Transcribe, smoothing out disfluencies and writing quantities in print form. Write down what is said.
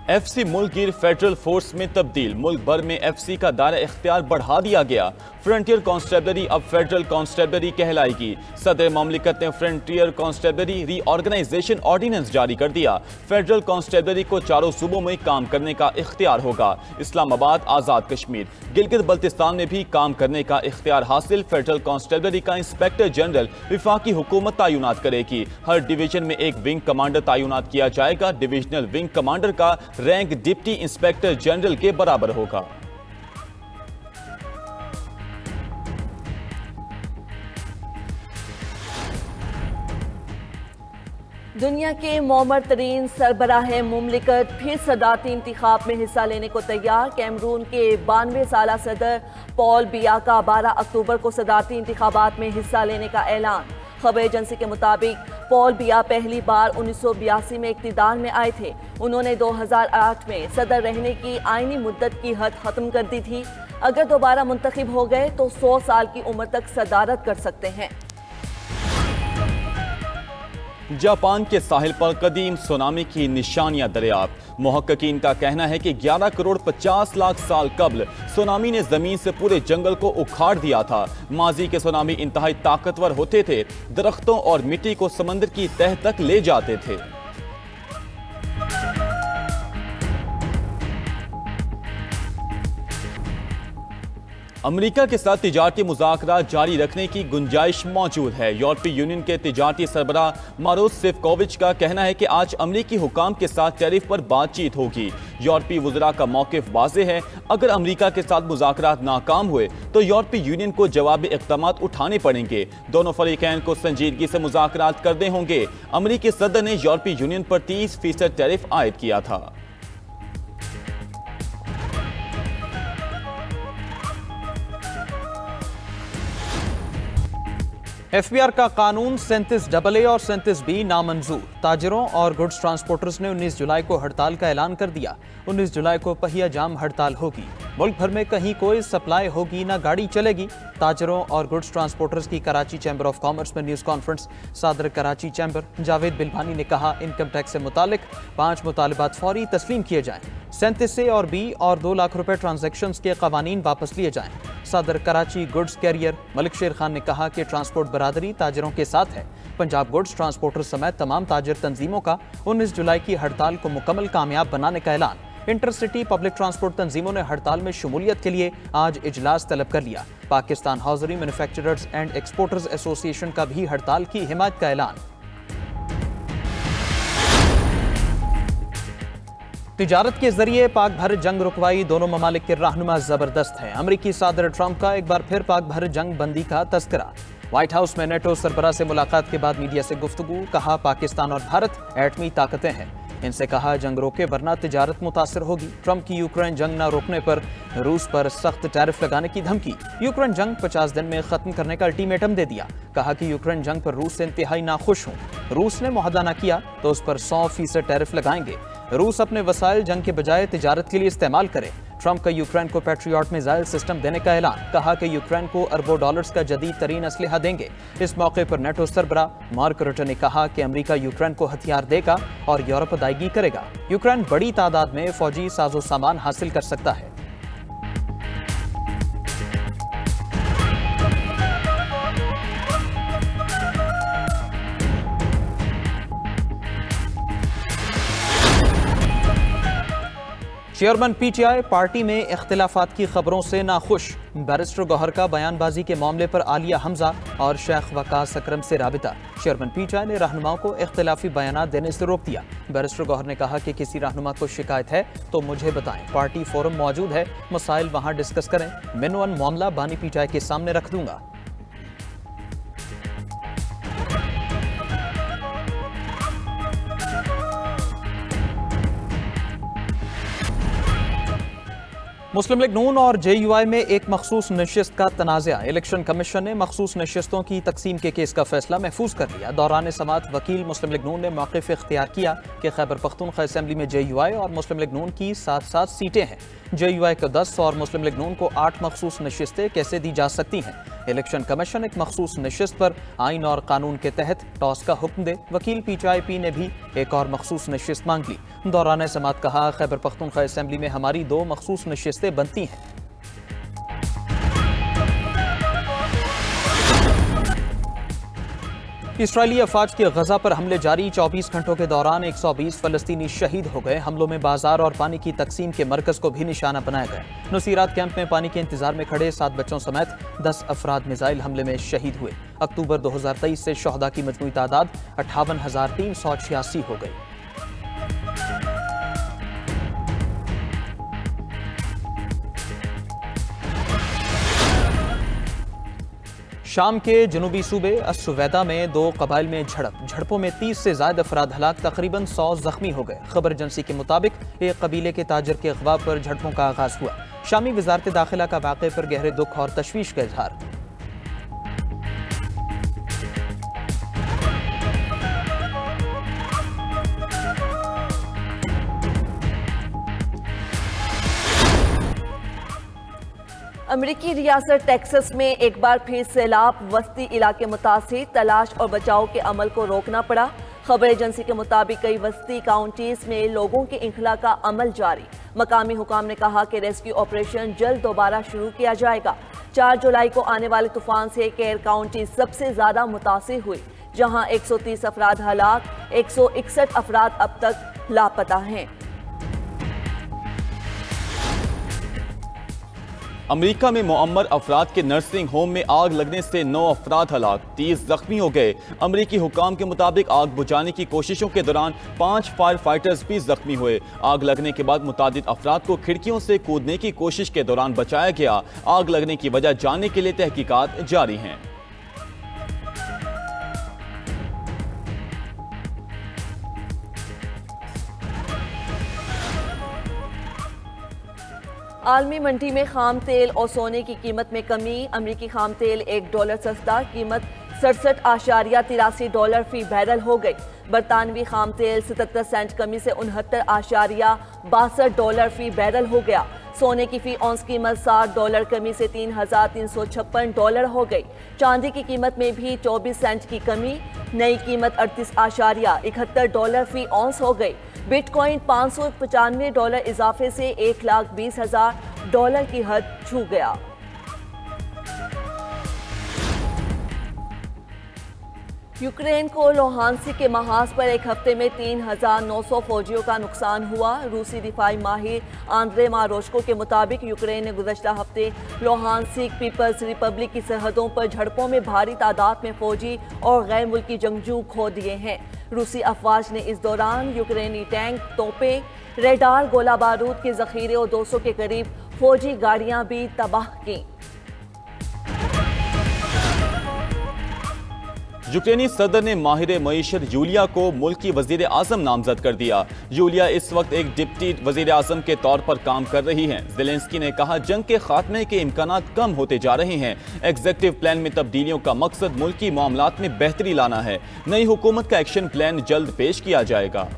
FC मुल्क गिर federal force में तब्दील। मुल्क भर में FC का दायरा इख्तियार बढ़ा दिया गया। फ्रंटियर कांस्टेबलरी अब फेडरल कांस्टेबलरी कहलाएगी। सदर ममलिकत ने फ्रंटियर कांस्टेबलरी रीऑर्गेनाइजेशन ऑर्डिनेंस जारी कर दिया। फेडरल कांस्टेबलरी को चारों सूबों में काम करने का इख्तियार होगा। इस्लामाबाद, आज़ाद कश्मीर, गिलगित बल्तिस्तान में भी काम करने का इख्तियार हासिल। फेडरल कांस्टेबलरी का इंस्पेक्टर जनरल विफाकी हुकूमत तैनात करेगी। हर डिवीजन में एक विंग कमांडर तैनात किया जाएगा। डिविजनल विंग कमांडर का रैंक डिप्टी इंस्पेक्टर जनरल के बराबर होगा। दुनिया के मौमर तरीन सरबराह मुमलिकत फिर सदारती इंतिखाब में हिस्सा लेने को तैयार। कैमरून के 92 साला सदर पॉल बिया का 12 अक्टूबर को सदारती इंतिखाबात में हिस्सा लेने का ऐलान। खबर एजेंसी के मुताबिक पॉल बिया पहली बार 1982 में इक़्तिदार में आए थे। उन्होंने 2008 में सदर रहने की आईनी मुद्दत की हद खत्म कर दी थी। अगर दोबारा मुंतखब हो गए तो 100 साल की उम्र तक सदारत कर सकते हैं। जापान के साहिल पर कदीम सुनामी की निशानियां दरियाफ्त। मुहक्किकीन का कहना है कि 11 करोड़ 50 लाख साल कबल सुनामी ने जमीन से पूरे जंगल को उखाड़ दिया था। माजी के सुनामी इंतहाई ताकतवर होते थे, दरख्तों और मिट्टी को समंदर की तह तक ले जाते थे। अमेरिका के साथ तिजारती मुज़ाकरात जारी रखने की गुंजाइश मौजूद है। यूरोपीय यूनियन के तिजारती सरबराह मारोस सेफकोविच का कहना है कि आज अमेरिकी हुकाम के साथ टैरिफ पर बातचीत होगी। यूरोपीय वज़रा का मौक़िफ़ वाज़ेह है। अगर अमेरिका के साथ मुज़ाकरात नाकाम हुए तो यूरोपीय यूनियन को जवाबी इक़दामात उठाने पड़ेंगे। दोनों फ़रीक़ैन को संजीदगी से मुज़ाकरात करने होंगे। अमेरिकी सदर ने यूरोपीय यूनियन पर 30% टैरिफ आयद किया था। FBR का कानून 37AA और 37B नामंजूर। ताजरों और गुड्स ट्रांसपोर्टर्स ने 19 जुलाई को हड़ताल का ऐलान कर दिया। 19 जुलाई को पहिया जाम हड़ताल होगी। मुल्क भर में कहीं कोई सप्लाई होगी ना गाड़ी चलेगी। ताजरों और गुड्स ट्रांसपोर्टर्स की कराची चैम्बर ऑफ कॉमर्स में न्यूज़ कॉन्फ्रेंस। सदर कराची चैम्बर जावेद बिलबानी ने कहा, इनकम टैक्स से मुतालिक 5 मुतालबात फौरी तस्लीम किए जाएं। 37A और B और 2 लाख रुपए ट्रांजैक्शंस के कवानीन वापस लिए जाएं। सदर कराची गुड्स कैरियर मलिक शेर खान ने कहा कि ट्रांसपोर्ट बरादरी ताजरों के साथ है। पंजाब गुड्स ट्रांसपोर्टर समेत तमाम ताजर तंजीमों का 19 जुलाई की हड़ताल को मुकम्मल कामयाब बनाने का ऐलान। इंटरसिटी पब्लिक ट्रांसपोर्ट तंजीमों ने हड़ताल में शमूलियत के लिए आज इजलास तलब कर लिया। Pakistan hosiery manufacturers and exporters association का भी हड़ताल की हिमायत का ऐलान। तिजारत के जरिए पाक भारत जंग रुकवाई दोनों ममालिक के रहनुमा जबरदस्त हैं। अमरीकी सदर ट्रंप का एक बार फिर पाक भारत जंग बंदी का तस्करा। व्हाइट हाउस में नेटो सरबराह से मुलाकात के बाद मीडिया से गुफ्तगू। कहा, पाकिस्तान और भारत एटमी ताकतें हैं। इनसे कहा, जंग रोके वरना तिजारत मुतासर होगी। ट्रंप की यूक्रेन जंग न रोकने पर रूस पर सख्त टैरिफ लगाने की धमकी। यूक्रेन जंग 50 दिन में खत्म करने का अल्टीमेटम दे दिया। कहा कि यूक्रेन जंग पर रूस से इंतहाई नाखुश हूं। रूस ने मुआहदा न किया तो उस पर 100% टैरिफ लगाएंगे। रूस अपने वसाइल जंग के बजाय तिजारत के लिए इस्तेमाल करे। ट्रंप का यूक्रेन को पैट्रियट मिसाइल सिस्टम देने का ऐलान। कहा कि यूक्रेन को अरबों डॉलर्स का जदीद तरीन असलहा देंगे। इस मौके पर नेटो सरबराह मार्क रुटे ने कहा कि अमेरिका यूक्रेन को हथियार देगा और यूरोप अदायगी करेगा। यूक्रेन बड़ी तादाद में फौजी साजो सामान हासिल कर सकता है। चेयरमैन PTI पार्टी में इख्तिलाफात की खबरों से नाखुश। बैरिस्टर गौहर का बयानबाजी के मामले पर आलिया हमजा और शेख वकास अकरम से राबिता। चेयरमैन PTI ने रहनुमा को इख्तिलाफी बयानात देने से रोक दिया। बैरिस्टर गौहर ने कहा कि किसी रहनुमा को शिकायत है तो मुझे बताएं। पार्टी फोरम मौजूद है, मसाइल वहां डिस्कस करें। मिनवन मामला बानी PTI के सामने रख दूंगा। मुस्लिम लीग नून और JUI में एक मखसूस नशिस्त का तनाज़ा। इलेक्शन कमीशन ने मखसूस नशिस्तों की तकसीम के केस का फैसला महफूज कर लिया। दौरान समात वकील मुस्लिम लीग नून ने मौक़िफ़ इख्तियार किया कि खैबर पख्तूनख्वा असेंबली में JUI और मुस्लिम लीग नून की 7-7 सीटें हैं। JUI को 10 और मुस्लिम लीग नून को 8 मखसूस नशिस्तें कैसे दी जा सकती हैं। इलेक्शन कमीशन एक मखसूस नशिस्त पर आइन और कानून के तहत टॉस का हुक्म दे। वकील PTIP ने भी एक और मखसूस नशिस्त मांग ली। दौरान समात कहा, खैबर पख्तूनख्वा असेंबली में हमारी 2 मखसूस नशिस्तें बनती हैं। इसराइली अफवाज के गजा पर हमले जारी। 24 घंटों के दौरान 120 फलस्तीनी शहीद हो गए। हमलों में बाजार और पानी की तकसीम के मरकज को भी निशाना बनाया गया। नुसीरात कैंप में पानी के इंतजार में खड़े 7 बच्चों समेत 10 अफराद मिसाइल हमले में शहीद हुए। अक्टूबर 2023 से शोहदा की मजमूई तादाद 58,386 हो गई। शाम के जनूबी सूबे अस्सुवैदा में 2 कबाइल में झड़पों में 30 से ज्यादा अफराद हलाक, तकरीबन 100 जख्मी हो गए। खबर एजेंसी के मुताबिक एक कबीले के ताजर के अगवा पर झड़पों का आगाज हुआ। शामी वजारत दाखिला का वाक़े पर गहरे दुख और तशवीश का इजहार। अमेरिकी रियासत टेक्सास में एक बार फिर सैलाब, वस्ती इलाके मुतासिर, तलाश और बचाव के अमल को रोकना पड़ा। खबर एजेंसी के मुताबिक कई वस्ती काउंटीज में लोगों के इंखला का अमल जारी। मकामी हुकाम ने कहा कि रेस्क्यू ऑपरेशन जल्द दोबारा शुरू किया जाएगा। 4 जुलाई को आने वाले तूफान से केयर काउंटी सबसे ज्यादा मुतासिर हुई, जहां 130 अफराद हलाक, 161 अफराद अब तक लापता हैं। अमेरिका में मुअम्मर अफराद के नर्सिंग होम में आग लगने से 9 अफराद हलाक, 30 जख्मी हो गए। अमेरिकी हुकाम के मुताबिक आग बुझाने की कोशिशों के दौरान 5 फायर फाइटर्स भी जख्मी हुए। आग लगने के बाद मुतादिद अफराद को खिड़कियों से कूदने की कोशिश के दौरान बचाया गया। आग लगने की वजह जानने के लिए तहकीकात जारी हैं। आलमी मंडी में खाम तेल और सोने की कीमत में कमी। अमरीकी खाम तेल $1 सस्ता, कीमत $67.83 फी बैरल हो गई। बरतानवी खाम तेल 77 सेंट कमी से $69.62 फी बैरल हो गया। सोने की फी औंस कीमत $60 कमी से $3,356 हो गई। चांदी की कीमत में भी 24 सेंट की कमी, नई कीमत $38.71 फी औंस हो गई। बिटकॉइन $595 इजाफे से $1,20,000 की हद छू गया। यूक्रेन को लोहांसी के महाज पर एक हफ्ते में 3,900 फौजियों का नुकसान हुआ। रूसी दिफाई माहिर आंद्रे मारोश्को के मुताबिक यूक्रेन ने गुज़श्ता हफ्ते लोहांसी पीपल्स रिपब्लिक की सरहदों पर झड़पों में भारी तादाद में फौजी और गैर मुल्की जंगजू खो दिए हैं। रूसी अफवाज ने इस दौरान यूक्रेनी टैंक, तोपें, रेडार, गोला बारूद के जखीरे और 200 के करीब फौजी गाड़ियां भी तबाह की। यूक्रेनी सदर ने माहिर मईशत यूलिया को मुल्क की वजीर आजम नामजद कर दिया। यूलिया इस वक्त एक डिप्टी वजीर आजम के तौर पर काम कर रही हैं। ज़ेलेंस्की ने कहा, जंग के खात्मे के इम्कानात कम होते जा रहे हैं। एग्जीक्यूटिव प्लान में तब्दीलियों का मकसद मुल्की मामलात में बेहतरी लाना है। नई हुकूमत का एक्शन प्लान जल्द पेश किया जाएगा।